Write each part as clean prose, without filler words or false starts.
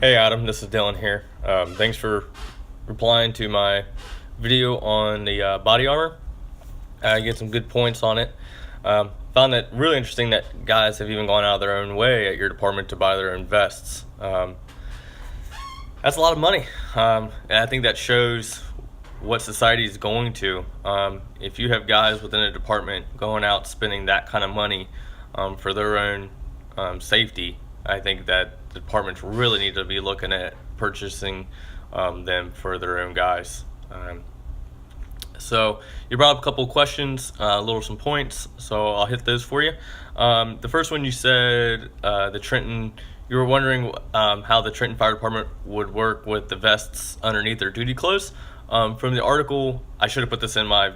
Hey Adam, this is Dylan here. Thanks for replying to my video on the body armor. I get some good points on it. Found that really interesting that guys have even gone out of their own way at your department to buy their own vests. That's a lot of money, and I think that shows what society is going to. If you have guys within a department going out spending that kind of money for their own safety, I think that the departments really need to be looking at purchasing them for their own guys. So you brought up a couple of questions, some points, so I'll hit those for you. The first one, you said you were wondering how the Trenton Fire Department would work with the vests underneath their duty clothes. From the article, I should have put this in my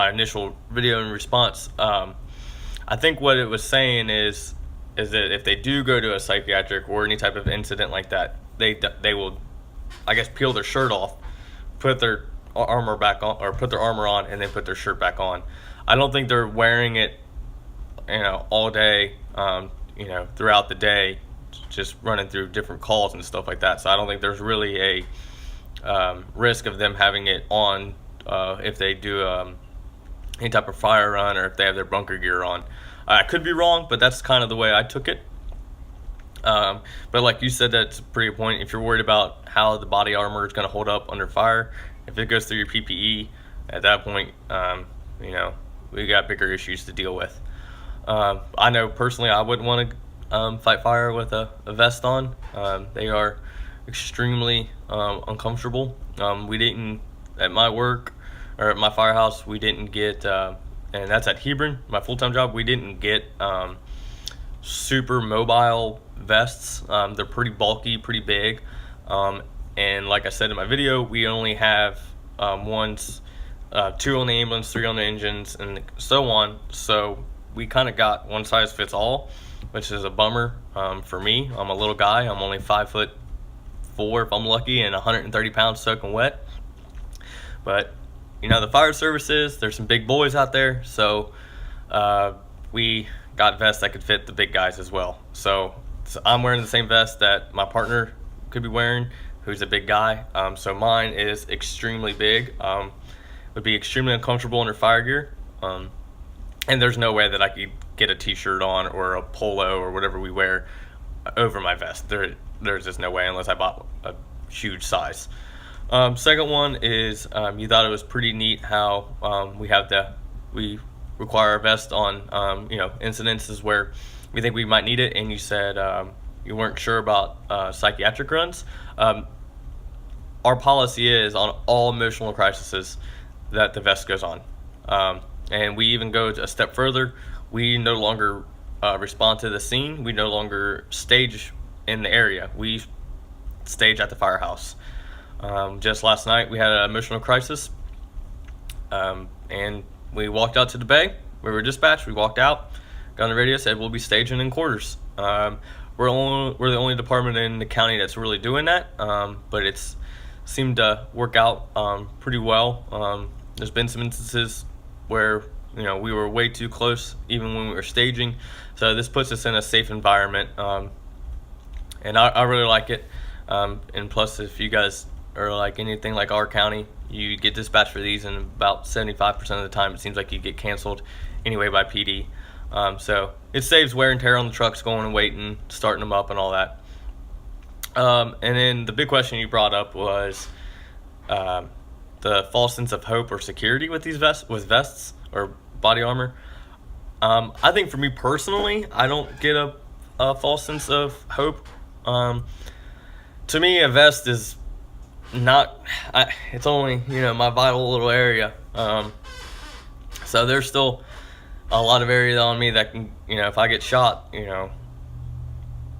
initial video in response. I think what it was saying is that if they do go to a psychiatric or any type of incident like that, they will, I guess, peel their shirt off, put their armor back on, or put their armor on, and then put their shirt back on. I don't think they're wearing it, all day, throughout the day, just running through different calls and stuff like that. So I don't think there's really a risk of them having it on if they do any type of fire run or if they have their bunker gear on. I could be wrong, but that's kind of the way I took it. But like you said, that's a pretty good point. If you're worried about how the body armor is going to hold up under fire, if it goes through your PPE, at that point, we got bigger issues to deal with. I know personally I wouldn't want to fight fire with a vest on. They are extremely uncomfortable. We didn't, at my work or at my firehouse, we didn't get, and that's at Hebron, my full-time job, we didn't get super mobile vests. They're pretty bulky, pretty big. And like I said in my video, we only have two on the ambulance, 3 on the engines, and so on. So we kind of got one size fits all, which is a bummer for me. I'm a little guy. I'm only 5'4" if I'm lucky, and 130 pounds soaking wet. But the fire services, there's some big boys out there, so we got vests that could fit the big guys as well. So I'm wearing the same vest that my partner could be wearing, who's a big guy. So mine is extremely big. Would be extremely uncomfortable under fire gear. And there's no way that I could get a t-shirt on or a polo or whatever we wear over my vest. There's just no way unless I bought a huge size. Second one is you thought it was pretty neat how we require a vest on incidences where we think we might need it, and you said you weren't sure about psychiatric runs. Our policy is on all emotional crises that the vest goes on, and we even go a step further. We no longer respond to the scene. We no longer stage in the area. We stage at the firehouse. Just last night we had an emotional crisis, and we walked out to the bay. We were dispatched. We walked out, got on the radio, said we'll be staging in quarters. We're the only department in the county that's really doing that, but it's seemed to work out pretty well. There's been some instances where we were way too close even when we were staging, so this puts us in a safe environment, and I really like it. And plus, if you guys or like anything like our county, you get dispatched for these, and about 75% of the time it seems like you get canceled anyway by PD. So it saves wear and tear on the trucks, going and waiting, starting them up and all that. And then the big question you brought up was the false sense of hope or security with these vests or body armor. I think for me personally, I don't get a false sense of hope. To me, a vest is it's only my vital little area, so there's still a lot of area on me that can, if I get shot, it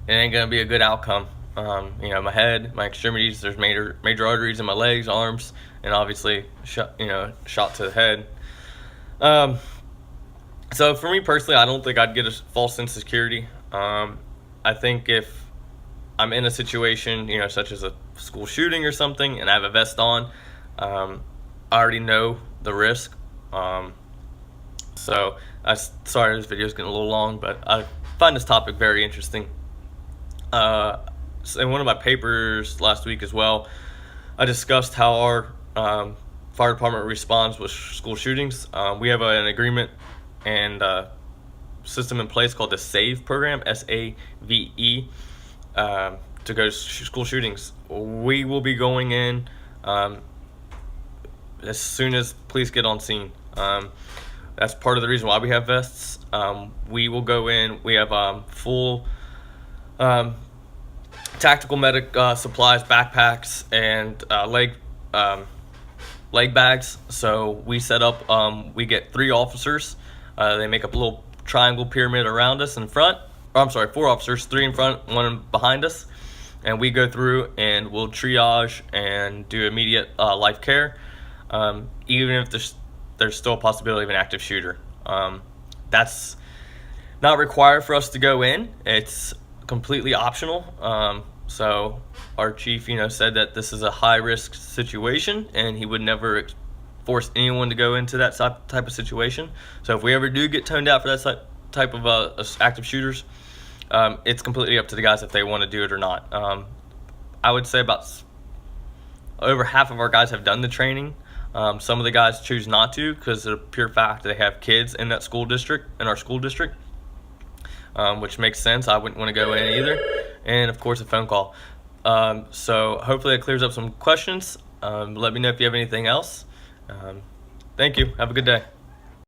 ain't gonna be a good outcome. My head, my extremities, there's major arteries in my legs, arms, and obviously shot to the head. So for me personally, I don't think I'd get a false sense of security. I think if I'm in a situation, such as a school shooting or something, and I have a vest on, I already know the risk. So sorry this video is getting a little long, but I find this topic very interesting. In one of my papers last week as well, I discussed how our fire department responds with school shootings. We have an agreement and system in place called the SAVE program, SAVE, to go to school shootings. We will be going in as soon as police get on scene. That's part of the reason why we have vests. We will go in. We have full tactical medic supplies, backpacks, and leg bags. So we set up. We get 3 officers. They make up a little triangle pyramid around us in front. Or, I'm sorry, 4 officers, 3 in front, 1 behind us, and we go through and we'll triage and do immediate life care, even if there's still a possibility of an active shooter. That's not required for us to go in. It's completely optional. So our chief, said that this is a high-risk situation, and he would never force anyone to go into that type of situation. So if we ever do get toned out for that type of active shooters, it's completely up to the guys if they want to do it or not. I would say about over half of our guys have done the training. Some of the guys choose not to because of the pure fact that they have kids in our school district, which makes sense. I wouldn't want to go in either. And of course, a phone call. So hopefully it clears up some questions. Let me know if you have anything else. Thank you. Have a good day.